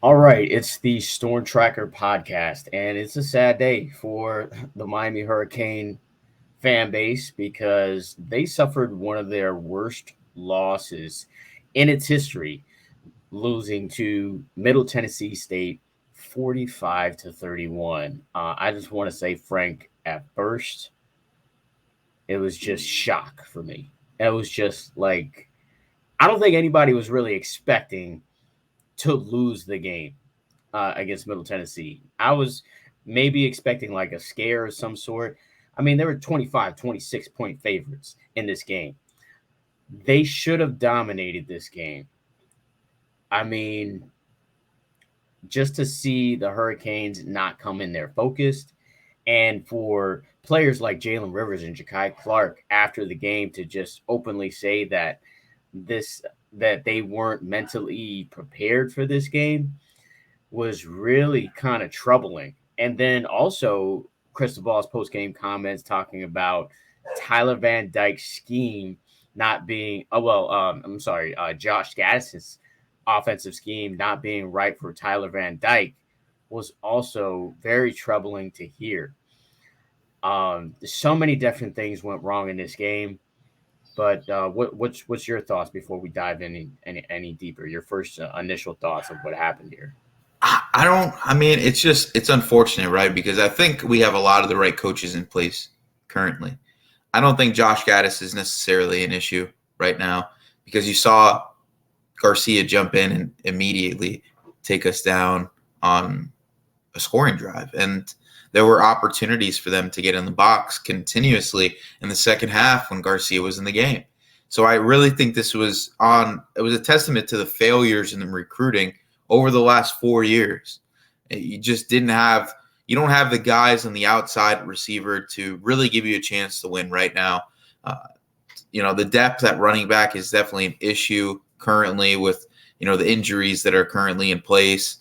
All right, it's the Storm Tracker podcast, and it's a sad day for the Miami Hurricane fan base because they suffered one of their worst losses in its history, losing to Middle Tennessee State 45-31. I just want to say, Frank, at first, it was just shock for me. It was just like, I don't think anybody was really expecting to lose the game against Middle Tennessee. I was maybe expecting like a scare of some sort. I mean, they were 25, 26 point favorites in this game. They should have dominated this game. I mean, just to see the Hurricanes not come in there focused, and for players like Jalen Rivers and Ja'Kai Clark after the game to just openly say that this that they weren't mentally prepared for this game was really kind of troubling. And then also Cristobal's post game comments talking about Tyler Van Dyke's scheme not being, I'm sorry, Josh Gaddis's offensive scheme not being right for Tyler Van Dyke was also very troubling to hear. So many different things went wrong in this game. But what's your thoughts before we dive any deeper? Your first initial thoughts of what happened here. I don't. I mean, it's unfortunate, right? Because I think we have a lot of the right coaches in place currently. I don't think Josh Gaddis is necessarily an issue right now because you saw Garcia jump in and immediately take us down on a scoring drive, and there were opportunities for them to get in the box continuously in the second half when Garcia was in the game. So I really think it was a testament to the failures in the recruiting over the last 4 years. You just you don't have the guys on the outside receiver to really give you a chance to win right now. The depth at running back is definitely an issue currently with, the injuries that are currently in place.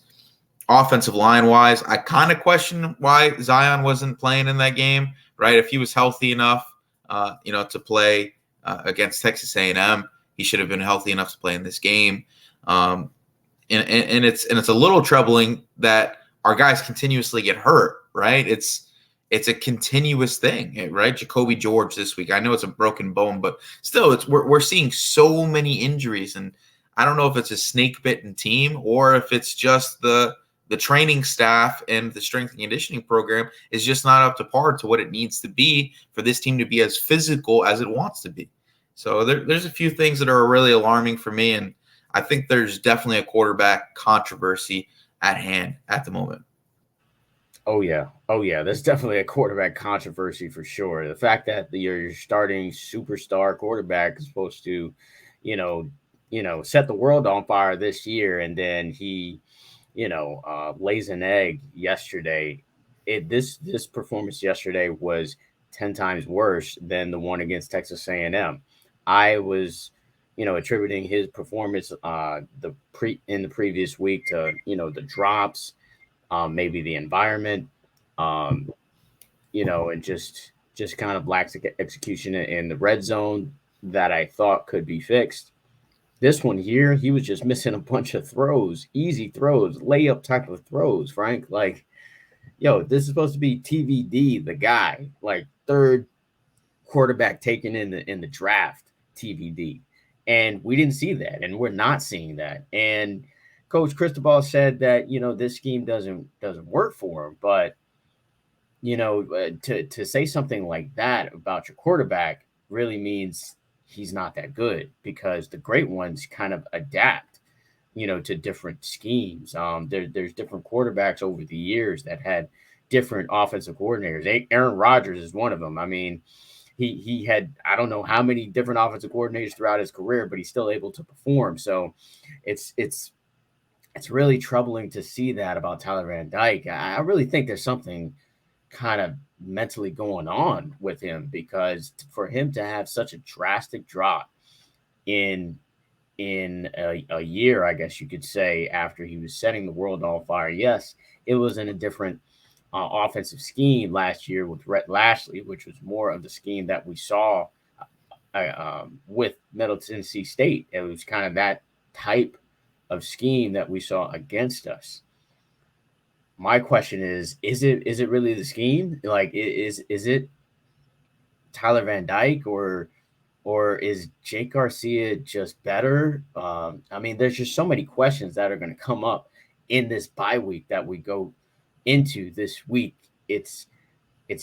Offensive line wise, I kind of question why Zion wasn't playing in that game, right? If he was healthy enough, to play against Texas A&M, he should have been healthy enough to play in this game. And it's a little troubling that our guys continuously get hurt, right? It's a continuous thing, right? Jacoby George this week. I know it's a broken bone, but still, we're seeing so many injuries, and I don't know if it's a snake bitten team or if it's just the training staff and the strength and conditioning program is just not up to par to what it needs to be for this team to be as physical as it wants to be. So there's a few things that are really alarming for me, and I think there's definitely a quarterback controversy at hand at the moment. Oh yeah. There's definitely a quarterback controversy for sure. The fact that your starting superstar quarterback is supposed to, you know, set the world on fire this year, and then he, lays an egg yesterday. This performance yesterday was 10 times worse than the one against Texas A&M. I was, attributing his performance in the previous week to the drops, maybe the environment, um, and just kind of lacks execution in the red zone that I thought could be fixed. This one here, he was just missing a bunch of throws, easy throws, layup type of throws, Frank. Like, yo, this is supposed to be TVD, the guy, like third quarterback taken in the draft, TVD. And we didn't see that, and we're not seeing that. And Coach Cristobal said that, this scheme doesn't work for him, but to say something like that about your quarterback really means he's not that good, because the great ones kind of adapt, to different schemes. There's different quarterbacks over the years that had different offensive coordinators. Aaron Rodgers is one of them. I mean, he had, I don't know how many different offensive coordinators throughout his career, but he's still able to perform. So it's really troubling to see that about Tyler Van Dyke. I really think there's something kind of mentally going on with him, because for him to have such a drastic drop in a year, I guess you could say, after he was setting the world on fire. Yes, it was in a different offensive scheme last year with Rhett Lashley, which was more of the scheme that we saw with Middle Tennessee State. It was kind of that type of scheme that we saw against us. My question is it really the scheme? Like, is it Tyler Van Dyke, or is Jake Garcia just better? I mean, there's just so many questions that are going to come up in this bye week that we go into this week. It's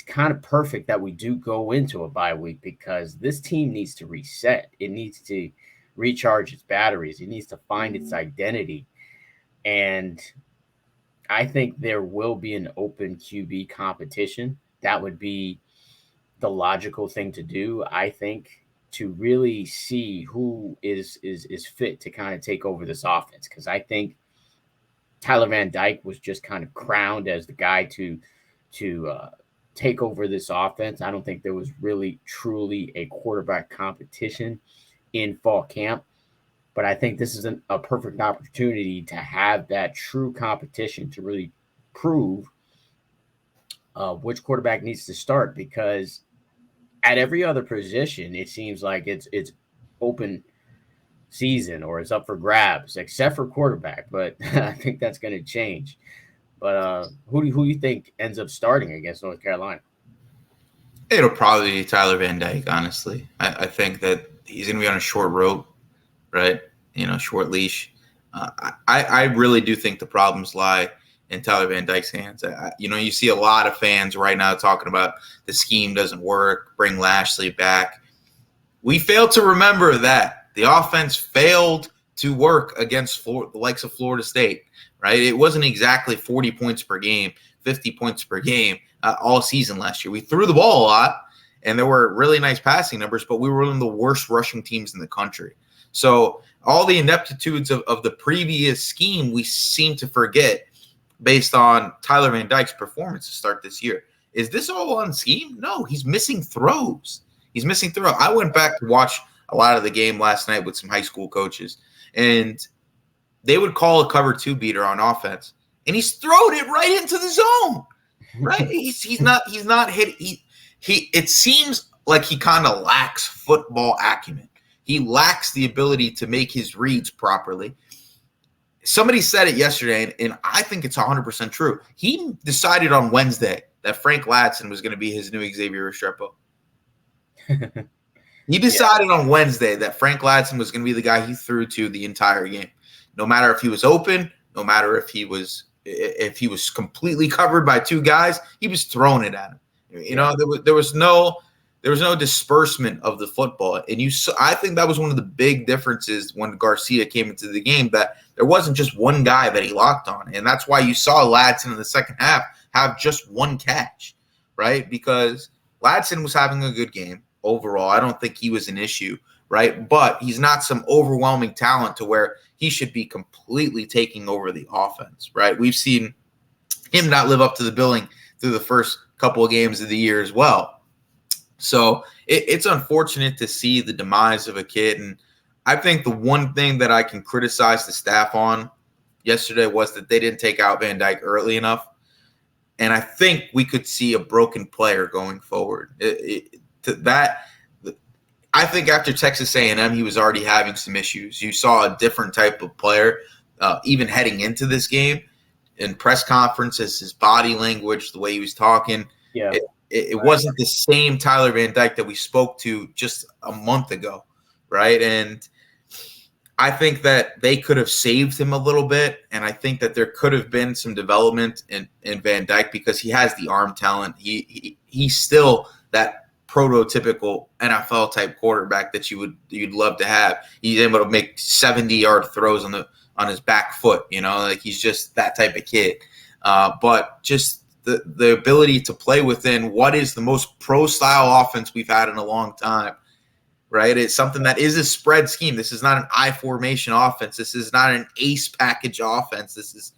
kind of perfect that we do go into a bye week because this team needs to reset. It needs to recharge its batteries. It needs to find its identity. And I think there will be an open QB competition. That would be the logical thing to do, I think, to really see who is fit to kind of take over this offense. Because I think Tyler Van Dyke was just kind of crowned as the guy to take over this offense. I don't think there was really truly a quarterback competition in fall camp, but I think this is a perfect opportunity to have that true competition to really prove which quarterback needs to start. Because at every other position, it seems like it's open season or it's up for grabs, except for quarterback. But I think that's going to change. But who do you think ends up starting against North Carolina? It'll probably be Tyler Van Dyke, honestly. I think that he's going to be on a short rope, right? Short leash. I really do think the problems lie in Tyler Van Dyke's hands. You see a lot of fans right now talking about the scheme doesn't work, bring Lashley back. We failed to remember that the offense failed to work against the likes of Florida State, right? It wasn't exactly 40 points per game, 50 points per game all season last year. We threw the ball a lot, and there were really nice passing numbers, but we were one of the worst rushing teams in the country. So all the ineptitudes of the previous scheme we seem to forget based on Tyler Van Dyke's performance to start this year. Is this all on scheme? No, he's missing throws. He's missing throws. I went back to watch a lot of the game last night with some high school coaches, and they would call a cover 2 beater on offense, and he's thrown it right into the zone. Right? He's not hit. It seems like he kind of lacks football acumen. He lacks the ability to make his reads properly. Somebody said it yesterday, and I think it's 100% true. He decided on Wednesday that Frank Ladson was going to be his new Xavier Restrepo. He decided on Wednesday that Frank Ladson was going to be the guy he threw to the entire game. No matter if he was open, no matter if he was completely covered by 2 guys, he was throwing it at him. There was no disbursement of the football, and I think that was one of the big differences when Garcia came into the game, that there wasn't just one guy that he locked on, and that's why you saw Ladson in the second half have just 1 catch, right? Because Ladson was having a good game overall. I don't think he was an issue, right? But he's not some overwhelming talent to where he should be completely taking over the offense, right? We've seen him not live up to the billing through the first couple of games of the year as well. So it's unfortunate to see the demise of a kid. And I think the one thing that I can criticize the staff on yesterday was that they didn't take out Van Dyke early enough. And I think we could see a broken player going forward. I think after Texas A&M, he was already having some issues. You saw a different type of player, even heading into this game. In press conferences, his body language, the way he was talking, it wasn't the same Tyler Van Dyke that we spoke to just a month ago, right? And I think that they could have saved him a little bit, and I think that there could have been some development in Van Dyke because he has the arm talent. He's still that prototypical NFL type quarterback that you'd love to have. He's able to make 70-yard throws on his back foot, like he's just that type of kid. But just the ability to play within what is the most pro style offense we've had in a long time, right? It's something that is a spread scheme. This is not an I formation offense. This is not an ace package offense. This is,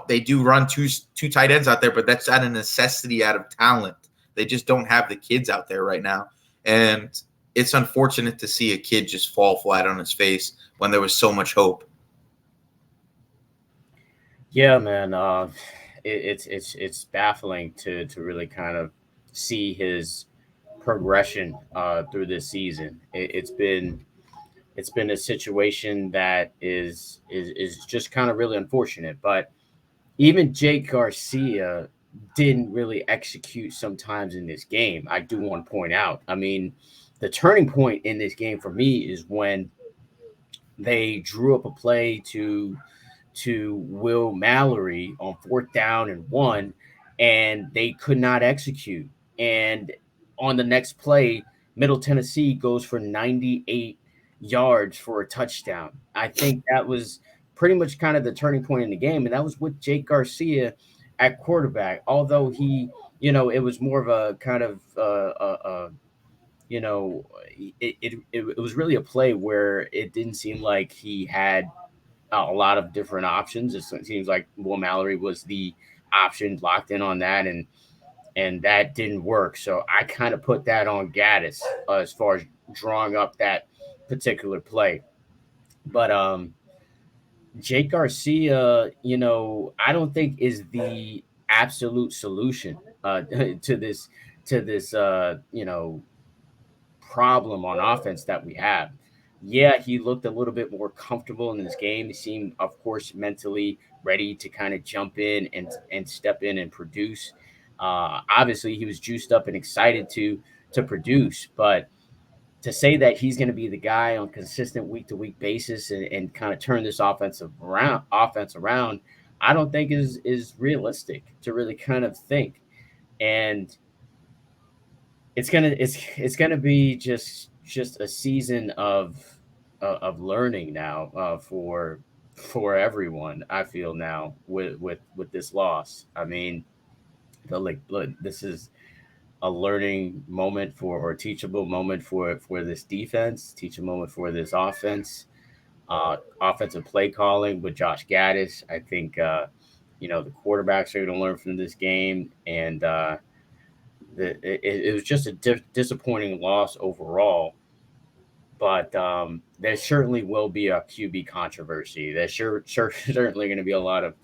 they do run two tight ends out there, but that's out of necessity, out of talent. They just don't have the kids out there right now. And it's unfortunate to see a kid just fall flat on his face when there was so much hope. Yeah, man. It's baffling to really kind of see his progression through this season. It's been it's been a situation that is just kind of really unfortunate. But even Jake Garcia didn't really execute sometimes in this game. I do want to point out. I mean, the turning point in this game for me is when they drew up a play to Will Mallory on 4th down and 1, and they could not execute. And on the next play, Middle Tennessee goes for 98 yards for a touchdown. I think that was pretty much kind of the turning point in the game, and that was with Jake Garcia at quarterback. Although it was more of a kind of you know, it was really a play where it didn't seem like he had a lot of different options. It seems like Will Mallory was the option locked in on that, and that didn't work. So I kind of put that on Gaddis as far as drawing up that particular play. But Jake Garcia, I don't think is the absolute solution to this problem on offense that we have. Yeah, he looked a little bit more comfortable in this game. He seemed, of course, mentally ready to kind of jump in and step in and produce. Obviously, he was juiced up and excited to produce, but to say that he's going to be the guy on consistent week to week basis and kind of turn this offense around, I don't think is realistic to really kind of think. And it's gonna be just a season of learning now for everyone. I feel now with this loss. I mean, look, this is a learning moment for or teachable moment for this defense, teachable moment for this offense. Offensive play calling with Josh Gaddis. I think the quarterbacks are going to learn from this game, and it was just a disappointing loss overall. But there certainly will be a QB controversy. There's certainly going to be a lot of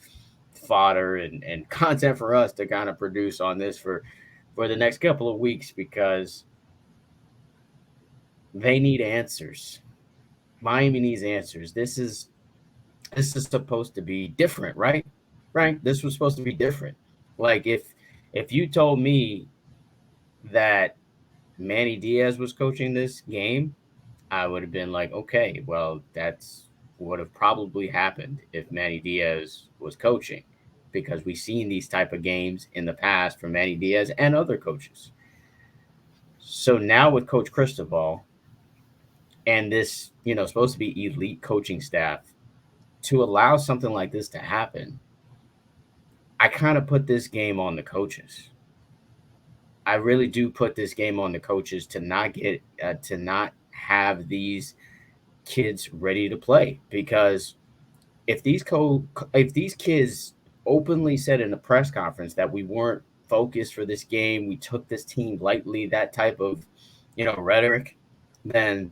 fodder and content for us to kind of produce on this for the next couple of weeks because they need answers. Miami needs answers. This is supposed to be different, right? Right? This was supposed to be different. Like if you told me that Manny Diaz was coaching this game, I would have been like, okay, well, that's would have probably happened if Manny Diaz was coaching, because we've seen these type of games in the past from Manny Diaz and other coaches. So now with Coach Cristobal and this, supposed to be elite coaching staff, to allow something like this to happen, I kind of put this game on the coaches. I really do put this game on the coaches to not have these kids ready to play, because if these kids openly said in a press conference that we weren't focused for this game, we took this team lightly, that type of rhetoric, then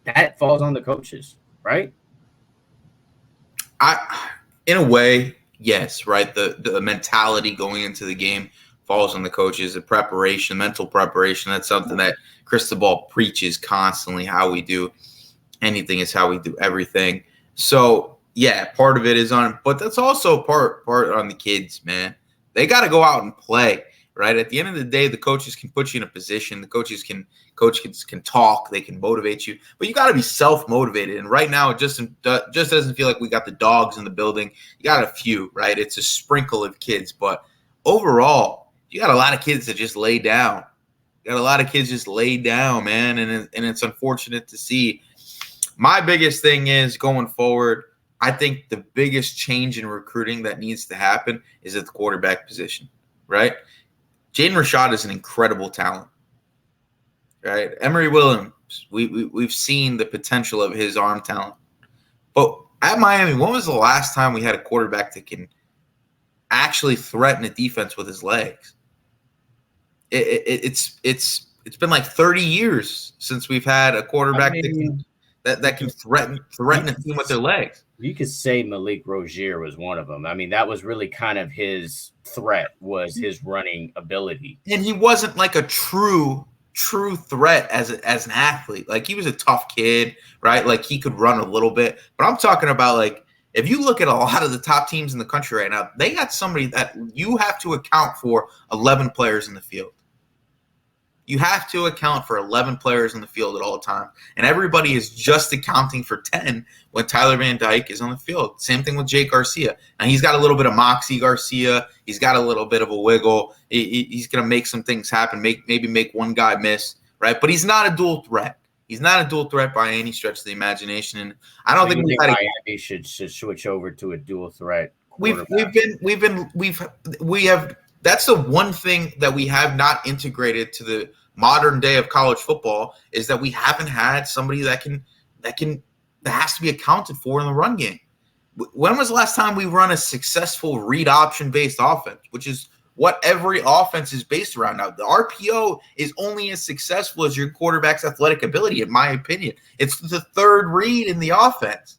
that falls on the coaches, right? In a way, yes, right. The mentality going into the game falls on the coaches. The preparation, mental preparation. That's something that Cristobal preaches constantly. How we do anything is how we do everything. So yeah, part of it is on, but that's also part on the kids, man. They got to go out and play. Right. At the end of the day, the coaches can put you in a position. The coaches can talk. They can motivate you, but you got to be self-motivated. And right now, it just doesn't feel like we got the dogs in the building. You got a few, right? It's a sprinkle of kids, but overall, you got a lot of kids that just lay down. You got a lot of kids just lay down, man, and it's unfortunate to see. My biggest thing is going forward, I think the biggest change in recruiting that needs to happen is at the quarterback position, right? Jaden Rashad is an incredible talent, right? Emory Williams, we've seen the potential of his arm talent. But at Miami, when was the last time we had a quarterback that can actually threaten a defense with his legs? It's been like 30 years since we've had a quarterback that can threaten a team with their legs. You could say Malik Rozier was one of them. I mean, that was really kind of his threat, was his running ability. And he wasn't like a true true threat as an athlete. Like, he was a tough kid, right? Like, he could run a little bit. But I'm talking about, like, if you look at a lot of the top teams in the country right now, they got somebody that you have to account for 11 players in the field. You have to account for 11 players in the field at all times. And everybody is just accounting for 10 when Tyler Van Dyke is on the field. Same thing with Jake Garcia. And he's got a little bit of moxie, Garcia. He's got a little bit of a wiggle. He's going to make some things happen, maybe make one guy miss, right? But he's not a dual threat. He's not a dual threat by any stretch of the imagination. And I don't think Miami should switch over to a dual threat. We have. That's the one thing that we have not integrated to the modern day of college football, is that we haven't had somebody that has to be accounted for in the run game. When was the last time we run a successful read option based offense, which is what every offense is based around now? The RPO is only as successful as your quarterback's athletic ability, in my opinion. It's the third read in the offense.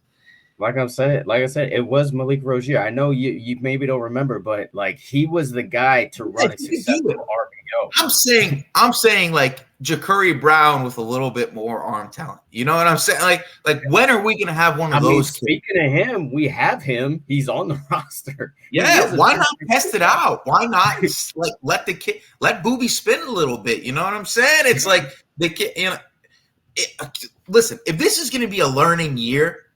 Like I said, it was Malik Rozier. I know you maybe don't remember, but like, he was the guy to run a successful RPO. I'm saying like Ja'Cory Brown with a little bit more arm talent. You know what I'm saying? Like when are we going to have one of those? Speaking of him, we have him. He's on the roster. Yeah, why not test it out? Why not like let Booby spin a little bit? You know what I'm saying? It's like the kid. Listen, if this is going to be a learning year.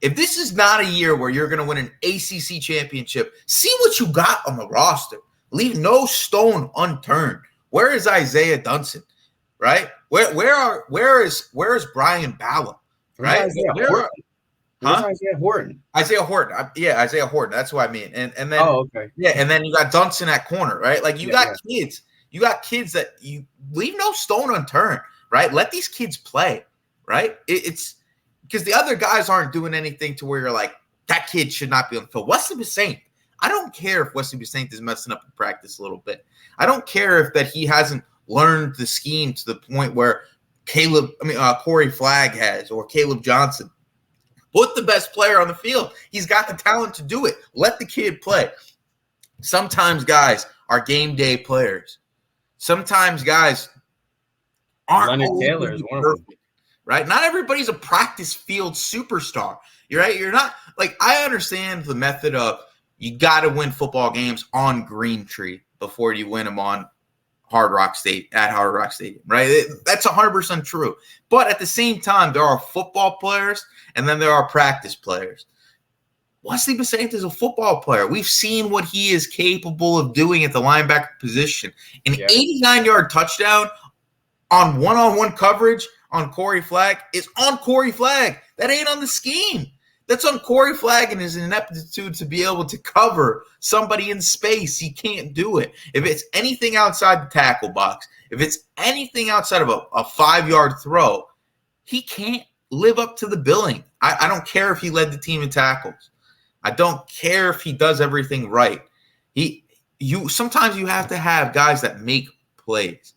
If this is not a year where you're going to win an ACC championship, see what you got on the roster. Leave no stone unturned. Where is Isaiah Dunson, right? Where is Brian Bala, right? Isaiah Horton. Isaiah Horton. Isaiah Horton. That's what I mean. And then okay. Yeah, and then you got Dunson at corner, right? Like, you got kids. You got kids that you leave no stone unturned, right? Let these kids play, right? It's because the other guys aren't doing anything to where you're like, that kid should not be on the field. Wesley Bissainthe, I don't care if Wesley Bissainthe is messing up in practice a little bit. I don't care if that he hasn't learned the scheme to the point where Corey Flagg has, or Caleb Johnson. Put the best player on the field. He's got the talent to do it. Let the kid play. Sometimes guys are game day players. Sometimes guys aren't. Leonard Taylor is one of them. Right? Not everybody's a practice field superstar. You're right. You're not, like, I understand the method of you got to win football games on Green Tree before you win them on Hard Rock Stadium, right? That's 100% true. But at the same time, there are football players and then there are practice players. Wesley Bissainthe is a football player. We've seen what he is capable of doing at the linebacker position. An 89-yard touchdown on one-on-one coverage on Corey Flagg is on Corey Flagg. That ain't on the scheme. That's on Corey Flagg and his ineptitude to be able to cover somebody in space. He can't do it. If it's anything outside the tackle box, if it's anything outside of a 5-yard throw, he can't live up to the billing. I don't care if he led the team in tackles. I don't care if he does everything right. Sometimes you have to have guys that make plays.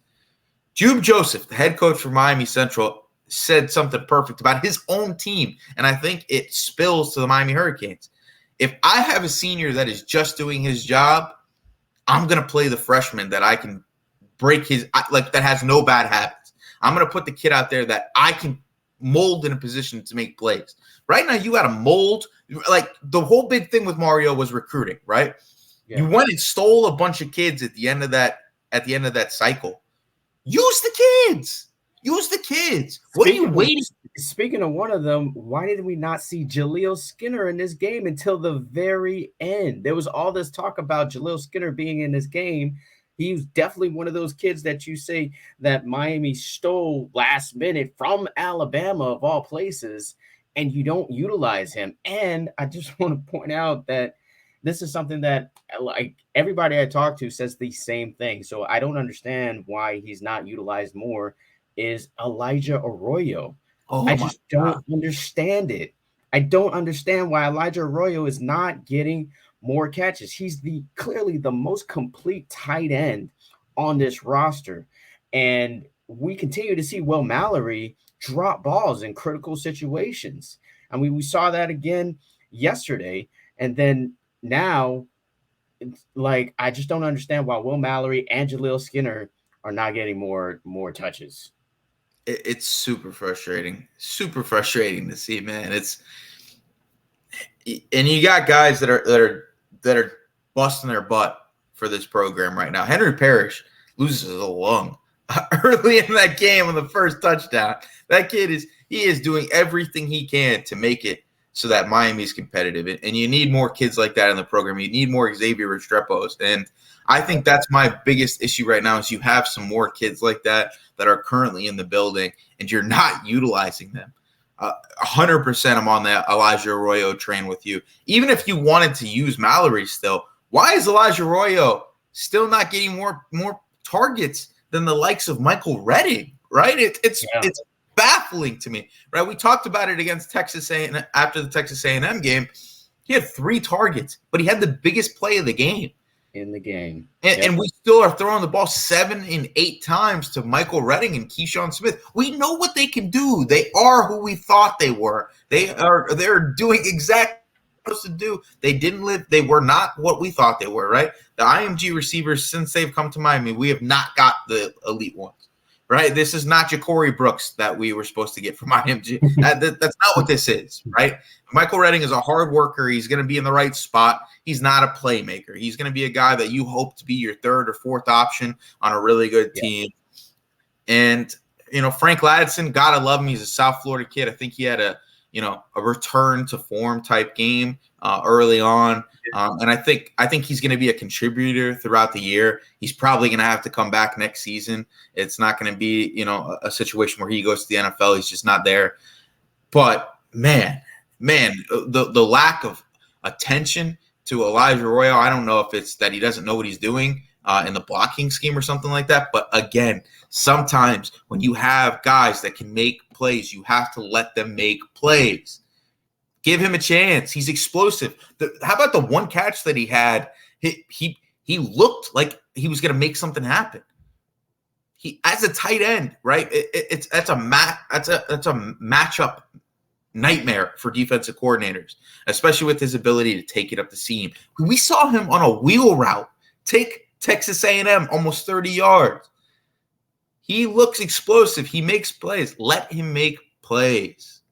Jube Joseph, the head coach for Miami Central, said something perfect about his own team, and I think it spills to the Miami Hurricanes. If I have a senior that is just doing his job, I'm going to play the freshman that I can break that has no bad habits. I'm going to put the kid out there that I can mold in a position to make plays. Right now, you got to mold. Like, the whole big thing with Mario was recruiting, right? Yeah. You went and stole a bunch of kids at the end of that cycle. Use the kids. What are you waiting? Speaking of one of them, why did we not see Jaleel Skinner in this game until the very end? There was all this talk about Jaleel Skinner being in this game. He's definitely one of those kids that you say that Miami stole last minute from Alabama, of all places, and you don't utilize him. And I just want to point out that this is something that, like, everybody I talk to says the same thing. So I don't understand why he's not utilized more. Is Elijah Arroyo. I just don't understand it. I don't understand why Elijah Arroyo is not getting more catches. He's clearly the most complete tight end on this roster. And we continue to see Will Mallory drop balls in critical situations. I mean, we saw that again yesterday. And then now, like, I just don't understand why Will Mallory and Jaleel Skinner are not getting more touches. It's super frustrating to see, man. And you got guys that are busting their butt for this program right now. Henry Parrish loses a lung early in that game on the first touchdown. That kid is doing everything he can to make it so that Miami's competitive. And you need more kids like that in the program. You need more Xavier Restrepos. And I think that's my biggest issue right now is you have some more kids like that are currently in the building and you're not utilizing them. 100% I'm on that Elijah Arroyo train with you. Even if you wanted to use Mallory still, why is Elijah Arroyo still not getting more targets than the likes of Michael Redding, right? It's baffling to me, right? We talked about it against Texas A&M after the Texas A&M game. He had 3 targets, but he had the biggest play of the game. In the game. And we still are throwing the ball 7 and 8 times to Michael Redding and Keyshawn Smith. We know what they can do. They are who we thought they were. They're doing exactly what they're supposed to do. They were not what we thought they were, right? The IMG receivers, since they've come to Miami, we have not got the elite ones. Right? This is not Ja'Cory Brooks that we were supposed to get from IMG. That's not what this is, right? Michael Redding is a hard worker. He's going to be in the right spot. He's not a playmaker. He's going to be a guy that you hope to be your 3rd or 4th option on a really good team. And, Frank Ladson, gotta love him. He's a South Florida kid. I think he had a return to form type game early on. And I think he's going to be a contributor throughout the year. He's probably going to have to come back next season. It's not going to be, a situation where he goes to the NFL. He's just not there. But man, the lack of attention to Elijah Arroyo, I don't know if it's that he doesn't know what he's doing in the blocking scheme or something like that. But again, sometimes when you have guys that can make plays, you have to let them make plays. Give him a chance. He's explosive. How about the one catch that he had? He looked like he was going to make something happen. He as a tight end, right? That's a matchup nightmare for defensive coordinators, especially with his ability to take it up the seam. We saw him on a wheel route take Texas A&M almost 30 yards. He looks explosive. He makes plays. Let him make plays.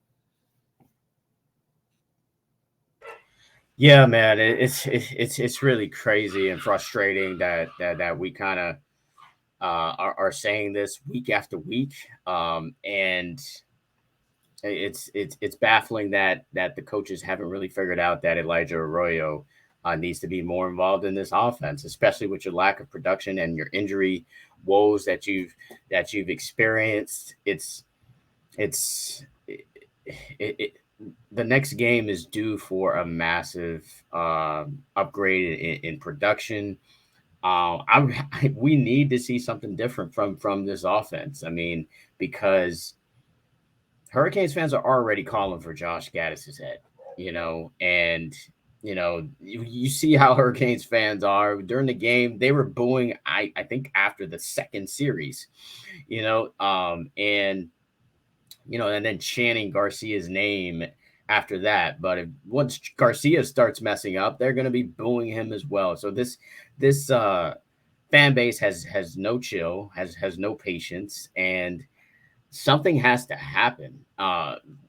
Yeah, man, it's really crazy and frustrating that we kind of are saying this week after week, and it's baffling that the coaches haven't really figured out that Elijah Arroyo needs to be more involved in this offense, especially with your lack of production and your injury woes that you've experienced. The next game is due for a massive upgrade in production. We need to see something different from this offense. I mean, because Hurricanes fans are already calling for Josh Gaddis's head, and you see how Hurricanes fans are during the game. They were booing, I think, after the second series, and and then chanting Garcia's name after that. But once Garcia starts messing up, they're going to be booing him as well. So this fan base has no chill, has no patience, and something has to happen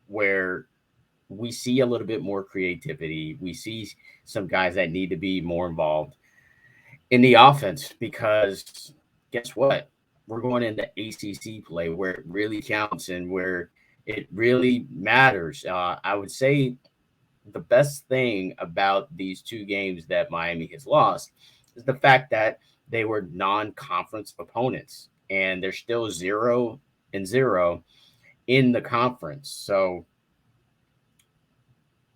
where we see a little bit more creativity. We see some guys that need to be more involved in the offense, because guess what? We're going into ACC play where it really counts and where it really matters. I would say the best thing about these 2 games that Miami has lost is the fact that they were non-conference opponents, and they're still 0-0 in the conference. So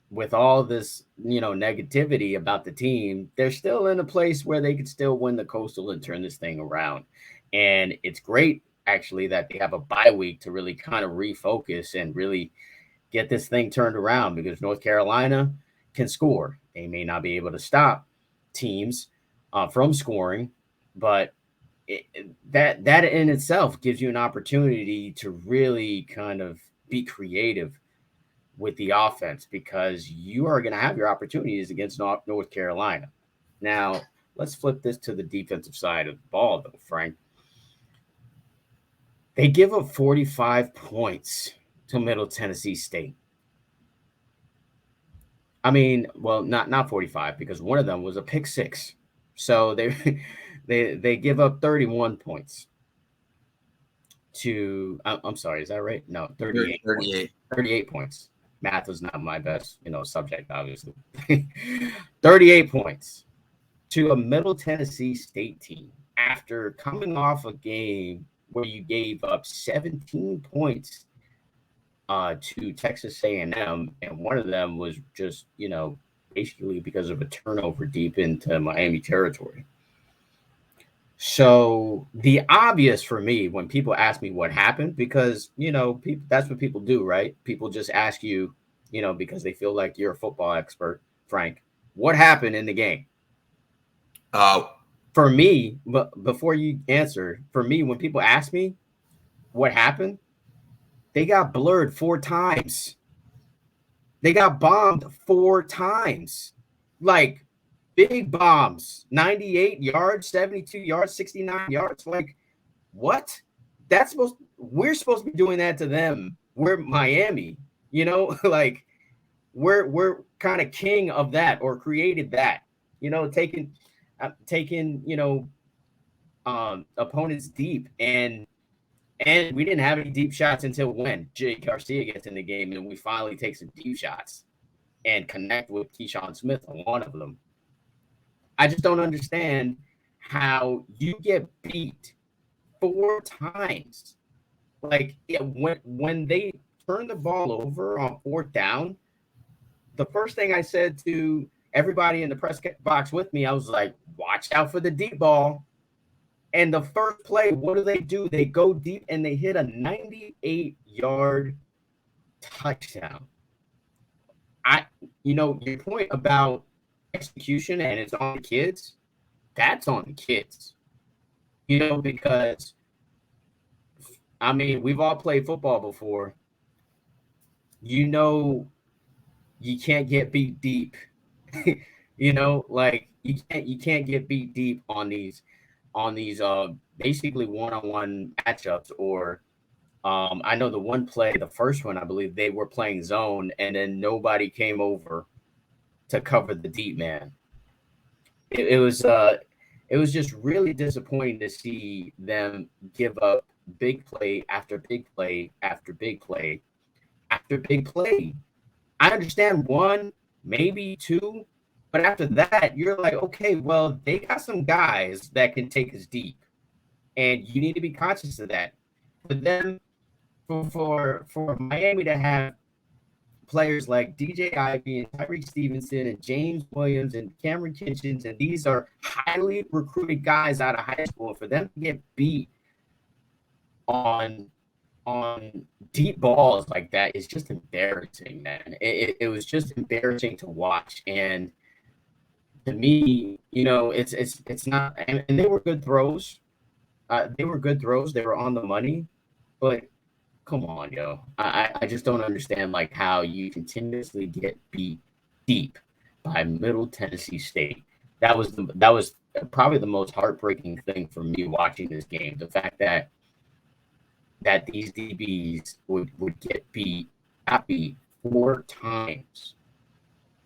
with all this, negativity about the team, they're still in a place where they could still win the Coastal and turn this thing around. And it's great, actually, that they have a bye week to really kind of refocus and really get this thing turned around, because North Carolina can score. They may not be able to stop teams from scoring, but that in itself gives you an opportunity to really kind of be creative with the offense, because you are going to have your opportunities against North Carolina. Now, let's flip this to the defensive side of the ball, though, Frank. They give up 45 points to Middle Tennessee State. I mean, well, not 45 because one of them was a pick six. So they they give up 31 points to I'm sorry, is that right? No, 38 points. 38 points. Math is not my best, subject, obviously. 38 points to a Middle Tennessee State team after coming off a game where you gave up 17 points to Texas A&M, and one of them was just, basically because of a turnover deep into Miami territory. So the obvious for me when people ask me what happened, because, that's what people do, right? People just ask you, because they feel like you're a football expert, Frank, what happened in the game? For me, but before you answer, for me, when people ask me what happened, they got blurred 4 times. They got bombed 4 times. Like big bombs, 98 yards, 72 yards, 69 yards. Like, what? We're supposed to be doing that to them. We're Miami, like we're kind of king of that, or created that, taking opponents deep, and we didn't have any deep shots until when Jake Garcia gets in the game, and we finally take some deep shots and connect with Keyshawn Smith on one of them. I just don't understand how you get beat 4 times. Like, when they turned the ball over on 4th down, the first thing I said to everybody in the press box with me, I was like, watch out for the deep ball. And the first play, what do? They go deep and they hit a 98-yard touchdown. Your point about execution and it's on the kids, that's on the kids. Because, I mean, we've all played football before. You can't get beat deep. Like you can't get beat deep on these basically one-on-one matchups, or I know the one play, the first one, I believe they were playing zone and then nobody came over to cover the deep man. It was just really disappointing to see them give up big play after big play after big play after big play. I understand 1, maybe 2, but after that, you're like, okay, well, they got some guys that can take us deep, and you need to be conscious of that. But then, for Miami to have players like DJ Ivey and Tyreek Stevenson and James Williams and Cameron Kitchens, and these are highly recruited guys out of high school, for them to get beat on deep balls like that is just embarrassing, man. It was just embarrassing to watch. And to me, it's not, and they were good throws. They were good throws. They were on the money, but come on, yo. I just don't understand like how you continuously get beat deep by Middle Tennessee State. That was probably the most heartbreaking thing for me watching this game. The fact that these DBs would get got beat 4 times,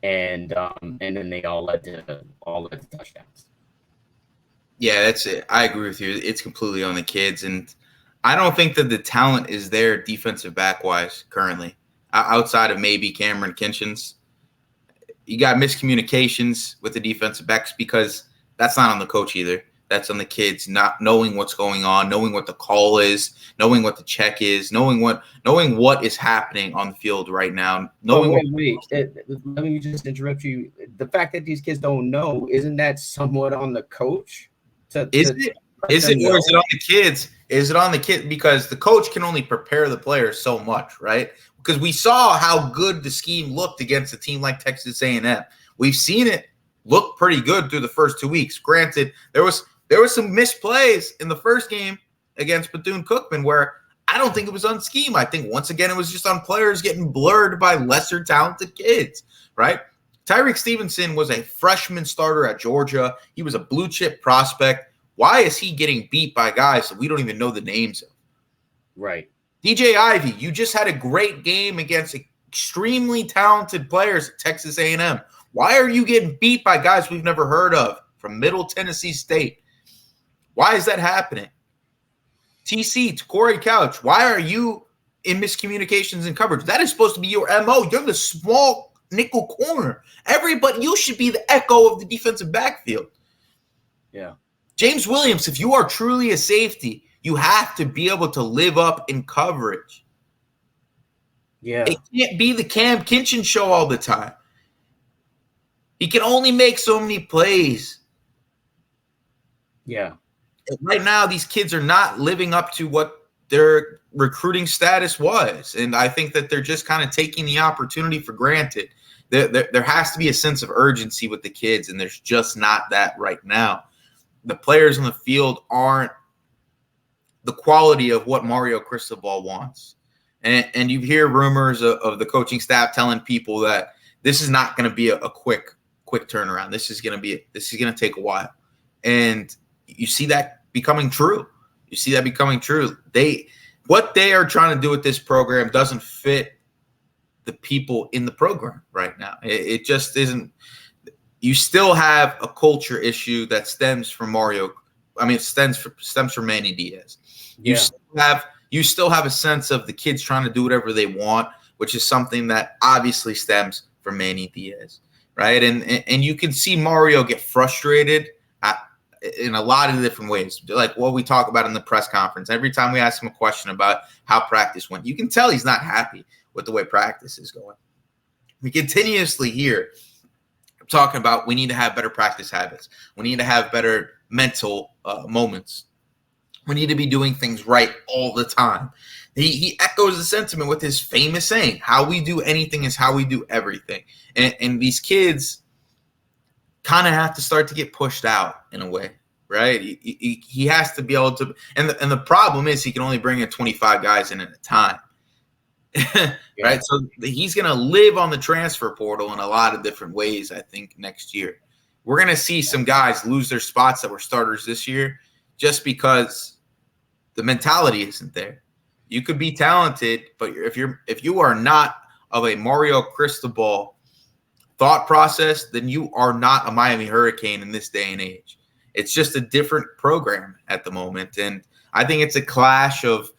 and then they all led to touchdowns. Yeah, that's it. I agree with you. It's completely on the kids, and I don't think that the talent is there defensive back wise currently, outside of maybe Cameron Kitchens. You got miscommunications with the defensive backs because that's not on the coach either. That's on the kids not knowing what's going on, knowing what the call is, knowing what the check is, knowing what is happening on the field right now. Let me just interrupt you. The fact that these kids don't know, isn't that somewhat on the coach? Is it on the kids? Is it on the kid? Because the coach can only prepare the players so much, right? Because we saw how good the scheme looked against a team like Texas A&M. We've seen it look pretty good through the first 2 weeks. Granted, there was some missed plays in the first game against Bethune-Cookman where I don't think it was on scheme. I think once again it was just on players getting blurred by lesser talented kids, right? Tyreek Stevenson was a freshman starter at Georgia. He was a blue chip prospect. Why is he getting beat by guys that we don't even know the names of? Right. DJ Ivey, you just had a great game against extremely talented players at Texas A&M. Why are you getting beat by guys we've never heard of from Middle Tennessee State? Why is that happening? TC, Corey Couch, why are you in miscommunications and coverage? That is supposed to be your MO. You're the small nickel corner. Everybody, you should be the echo of the defensive backfield. Yeah. James Williams, if you are truly a safety, you have to be able to live up in coverage. Yeah. It can't be the Cam Kinchin show all the time. He can only make so many plays. Yeah. Right now, these kids are not living up to what their recruiting status was. And I think that they're just kind of taking the opportunity for granted. There has to be a sense of urgency with the kids, and there's just not that right now. The players on the field aren't the quality of what Mario Cristobal wants. And you hear rumors of the coaching staff telling people that this is not going to be a quick turnaround. This is going to take a while. And you see that becoming true. What they are trying to do with this program doesn't fit the people in the program right now. It just isn't. You still have a culture issue that stems from Mario. I mean, it stems from Manny Diaz. Yeah. You still have a sense of the kids trying to do whatever they want, which is something that obviously stems from Manny Diaz, right? And you can see Mario get frustrated in a lot of different ways, like what we talk about in the press conference. Every time we ask him a question about how practice went, you can tell he's not happy with the way practice is going. We continuously hear talking about we need to have better practice habits. We need to have better mental moments. We need to be doing things right all the time. He echoes the sentiment with his famous saying, how we do anything is how we do everything. And these kids kind of have to start to get pushed out in a way, right? He has to be able to, and the problem is he can only bring in 25 guys in at a time, right? So he's going to live on the transfer portal in a lot of different ways, I think, next year. We're going to see some guys lose their spots that were starters this year just because the mentality isn't there. You could be talented, but if you are not of a Mario Cristobal thought process, then you are not a Miami Hurricane in this day and age. It's just a different program at the moment, and I think it's a clash of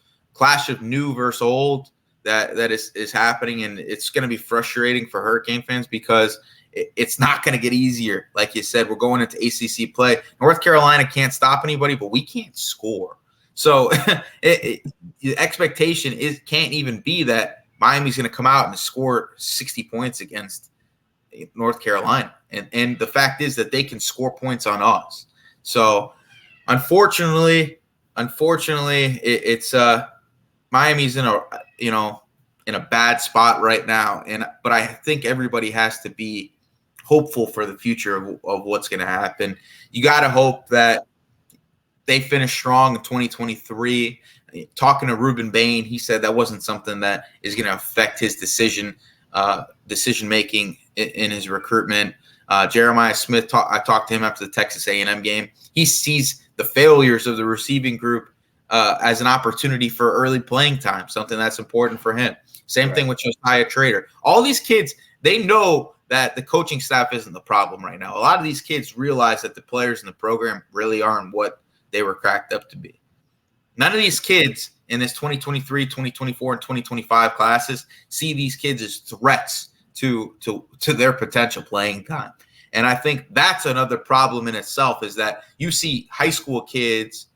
new versus old that is happening, and it's going to be frustrating for Hurricane fans because it's not going to get easier. Like you said, we're going into ACC play. North Carolina can't stop anybody, but we can't score. So the expectation can't even be that Miami's going to come out and score 60 points against North Carolina. And the fact is that they can score points on us. So unfortunately, it's Miami's in a bad spot right now. But I think everybody has to be hopeful for the future of what's going to happen. You got to hope that they finish strong in 2023. Talking to Ruben Bain, he said that wasn't something that is going to affect his decision making in his recruitment. Jeremiah Smith, I talked to him after the Texas A&M game. He sees the failures of the receiving group as an opportunity for early playing time, something that's important for him. Same thing with Josiah Trader. All these kids, they know that the coaching staff isn't the problem right now. A lot of these kids realize that the players in the program really aren't what they were cracked up to be. None of these kids in this 2023, 2024, and 2025 classes see these kids as threats to their potential playing time. And I think that's another problem in itself, is that you see high school kids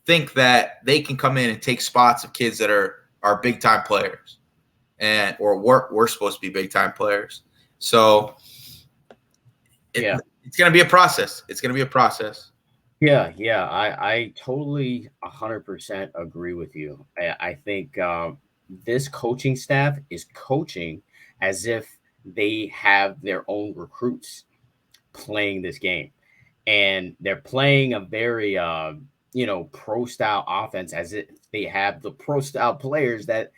think that they can come in and take spots of kids that are big time players, or we're supposed to be big time players. So it's going to be a process. Yeah, I totally 100% agree with you. I think this coaching staff is coaching as if they have their own recruits playing this game, and they're playing a very pro style offense as if they have the pro style players that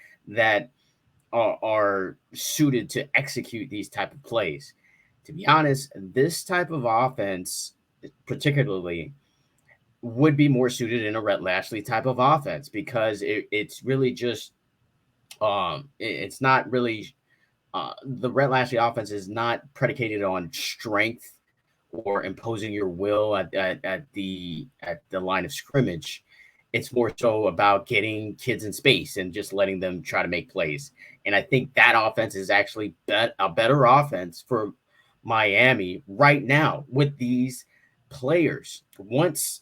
are suited to execute these type of plays. To be honest, this type of offense, particularly, would be more suited in a Rhett Lashley type of offense because it's really just it's not really the Rhett Lashley offense is not predicated on strength or imposing your will at the line of scrimmage. It's more so about getting kids in space and just letting them try to make plays. And I think that offense is actually a better offense for Miami right now with these players. Once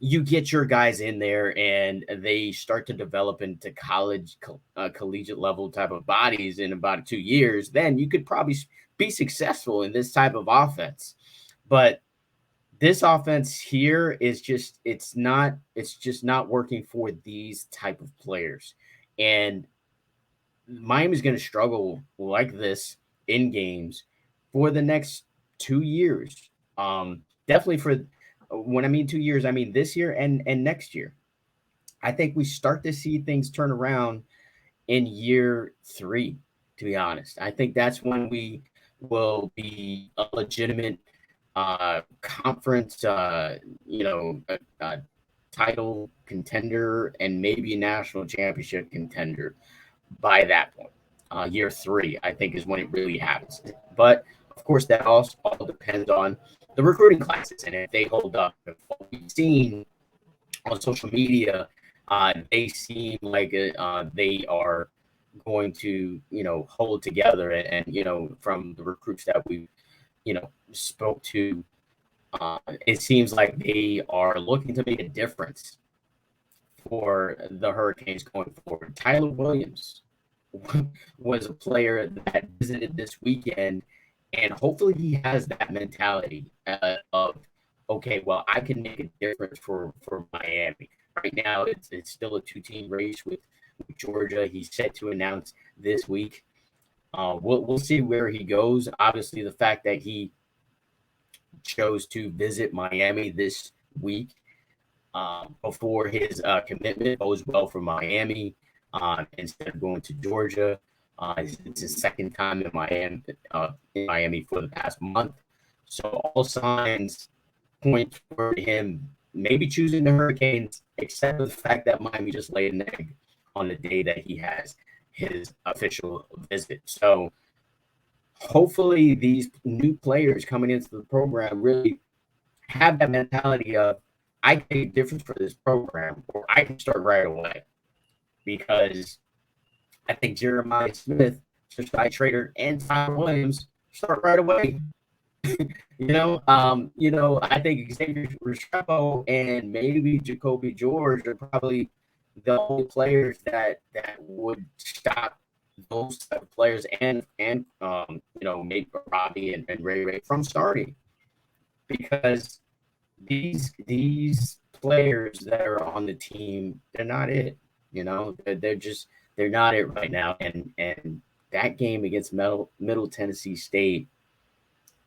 you get your guys in there and they start to develop into collegiate level type of bodies in about 2 years, then you could probably be successful in this type of offense. But this offense here is just it's just not working for these type of players. And Miami's going to struggle like this in games for the next 2 years. Definitely for when I mean 2 years, I mean this year and next year. I think we start to see things turn around in year three. To be honest, I think that's when we will be a legitimate conference, title contender and maybe a national championship contender by that point. Year three, I think, is when it really happens. But of course, that also all depends on the recruiting classes and if they hold up. If what we've seen on social media, they seem like they are going to, hold together. And from the recruits that we, spoke to, it seems like they are looking to make a difference for the Hurricanes going forward. Tyler Williams was a player that visited this weekend, and hopefully he has that mentality of, okay, well, I can make a difference for Miami. Right now, it's still a two-team race with Georgia. He's set to announce this week. We'll see where he goes. Obviously, the fact that he chose to visit Miami this week before his commitment bodes well for Miami instead of going to Georgia. It's his second time in Miami for the past month. So all signs point toward him maybe choosing the Hurricanes, except for the fact that Miami just laid an egg on the day that he has his official visit. So hopefully these new players coming into the program really have that mentality of I can make a difference for this program or I can start right away. Because I think Jeremiah Smith, Josiah Trader, and Tyler Williams start right away. I think Xavier Restrepo and maybe Jacoby George are probably the only players that would stop those type of players and maybe Robbie and Ray from starting because these players that are on the team, they're not it. They're not it right now. And that game against Middle Tennessee State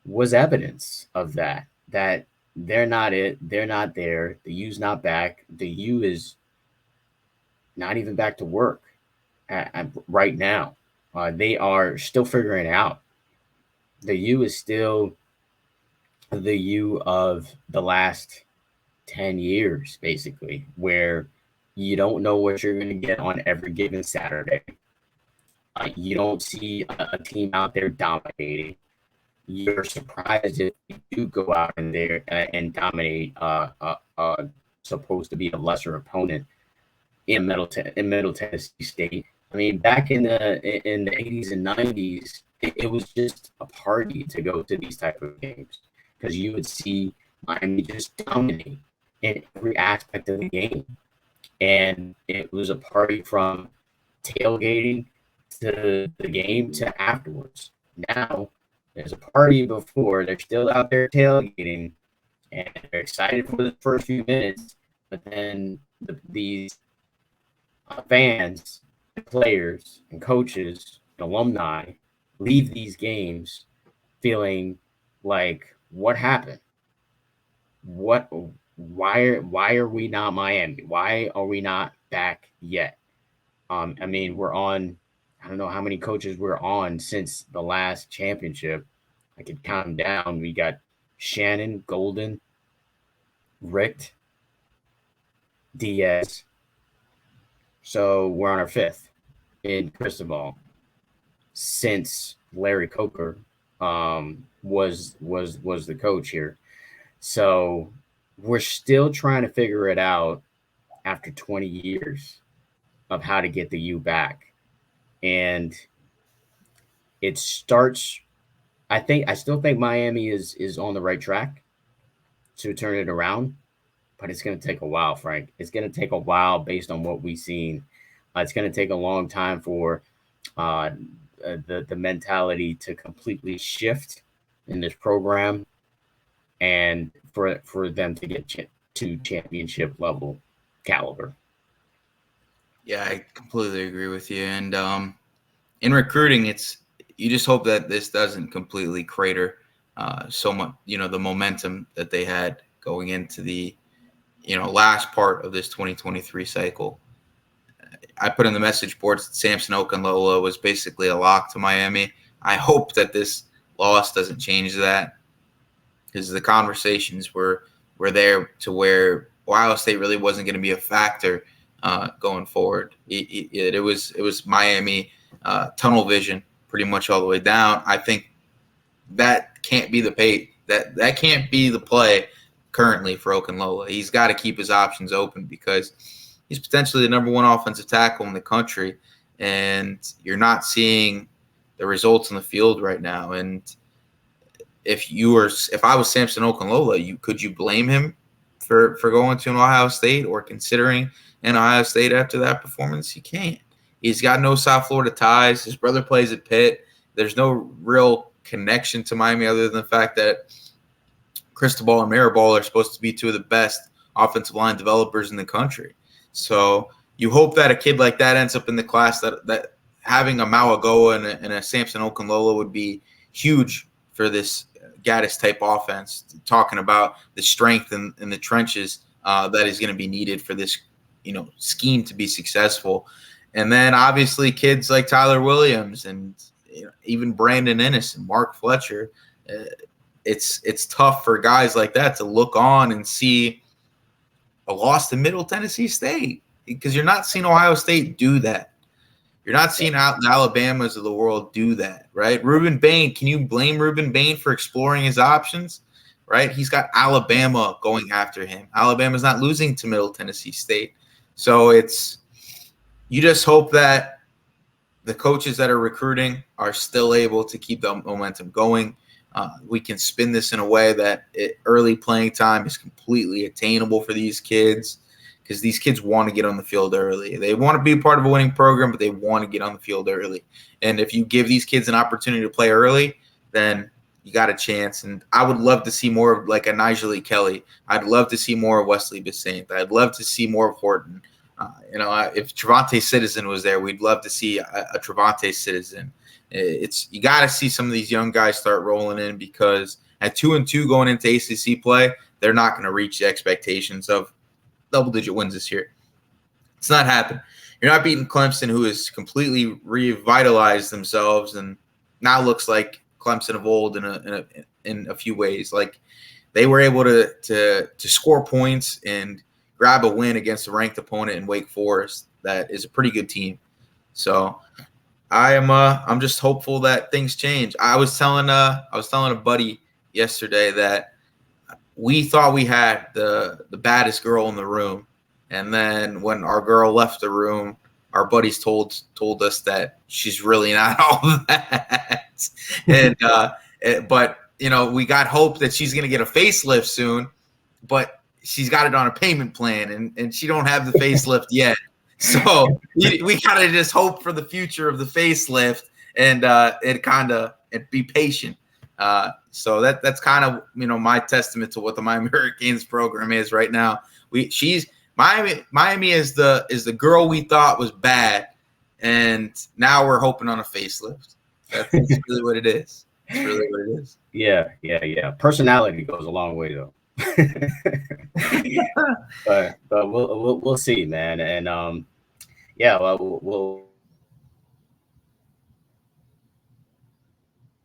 was evidence of that. That they're not it. They're not there. The U's not back. The U is not even back to work right now. They are still figuring it out. The U is still the U of the last 10 years, basically, where you don't know what you're going to get on every given Saturday. You don't see a team out there dominating. You're surprised if you do go out in there and dominate supposed to be a lesser opponent in Middle Tennessee State. I mean, back in the 80s and 90s, it was just a party to go to these type of games because you would see Miami just dominate in every aspect of the game. And it was a party from tailgating to the game to afterwards. Now there's a party before, they're still out there tailgating and they're excited for the first few minutes, but then these fans, players, and coaches, and alumni leave these games feeling like, what happened? What? Why are we not Miami? Why are we not back yet? I mean, we're on. I don't know how many coaches we're on since the last championship. I could count them down. We got Shannon, Golden, Richt. Diaz. So we're on our fifth in Cristobal since Larry Coker was the coach here. So we're still trying to figure it out after 20 years of how to get the U back. And it starts I still think Miami is on the right track to turn it around, but it's going to take a while, Frank. It's going to take a while based on what we've seen. It's going to take a long time for uh, the mentality to completely shift in this program and for them to get to championship level caliber. Yeah, I completely agree with you. And in recruiting, it's you just hope that this doesn't completely crater so much, the momentum that they had going into the, last part of this 2023 cycle. I put in the message boards that Samson Okunlola was basically a lock to Miami. I hope that this loss doesn't change that, because the conversations were there to where Ohio State really wasn't going to be a factor going forward. It was Miami tunnel vision pretty much all the way down. I think that can't be the that can't be the play currently for Okunlola. He's got to keep his options open because he's potentially the number one offensive tackle in the country, and you're not seeing the results in the field right now. And if I was Samson Okunlola, could you blame him for going to an Ohio State or considering an Ohio State after that performance? You can't. He's got no South Florida ties. His brother plays at Pitt. There's no real connection to Miami other than the fact that Cristobal and Maribel are supposed to be two of the best offensive line developers in the country. So you hope that a kid like that ends up in the class, that having a Mauagoa and a Samson Okunlola would be huge for this Gaddis type offense, talking about the strength in the trenches that is going to be needed for this, scheme to be successful. And then obviously kids like Tyler Williams and even Brandon Ennis and Mark Fletcher. It's tough for guys like that to look on and see a loss to Middle Tennessee State, because you're not seeing Ohio State do that. You're not seeing the Alabamas of the world do that, right? Reuben Bain, can you blame Reuben Bain for exploring his options, right? He's got Alabama going after him. Alabama's not losing to Middle Tennessee State. So you just hope that the coaches that are recruiting are still able to keep the momentum going. We can spin this in a way that early playing time is completely attainable for these kids, because these kids want to get on the field early. They want to be a part of a winning program, but they want to get on the field early. And if you give these kids an opportunity to play early, then you got a chance. And I would love to see more of like a Nigel Lee Kelly. I'd love to see more of Wesley Bissaint. I'd love to see more of Horton. If Trevante Citizen was there, we'd love to see a Trevante Citizen. You got to see some of these young guys start rolling in, because at 2-2 going into ACC play, they're not going to reach the expectations of double-digit wins this year. It's not happening. You're not beating Clemson, who has completely revitalized themselves and now looks like Clemson of old in a few ways. Like, they were able to score points and grab a win against a ranked opponent in Wake Forest that is a pretty good team. So I'm just hopeful that things change. I was telling a buddy yesterday that we thought we had the baddest girl in the room, and then when our girl left the room, our buddies told us that she's really not all that. And but we got hope that she's going to get a facelift soon, but she's got it on a payment plan, and she don't have the facelift yet. So we gotta just hope for the future of the facelift, and be patient. So that's kind of my testament to what the Miami Hurricanes program is right now. Miami is the girl we thought was bad, and now we're hoping on a facelift. That's really what it is. It's really what it is. Yeah. Personality goes a long way, though. but we'll see, man. And we'll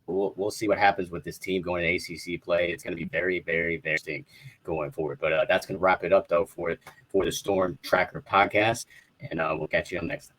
we'll see what happens with this team going to ACC play. It's going to be very, very, very interesting going forward. But that's going to wrap it up, though, for the Storm Tracker podcast. And we'll catch you on next time.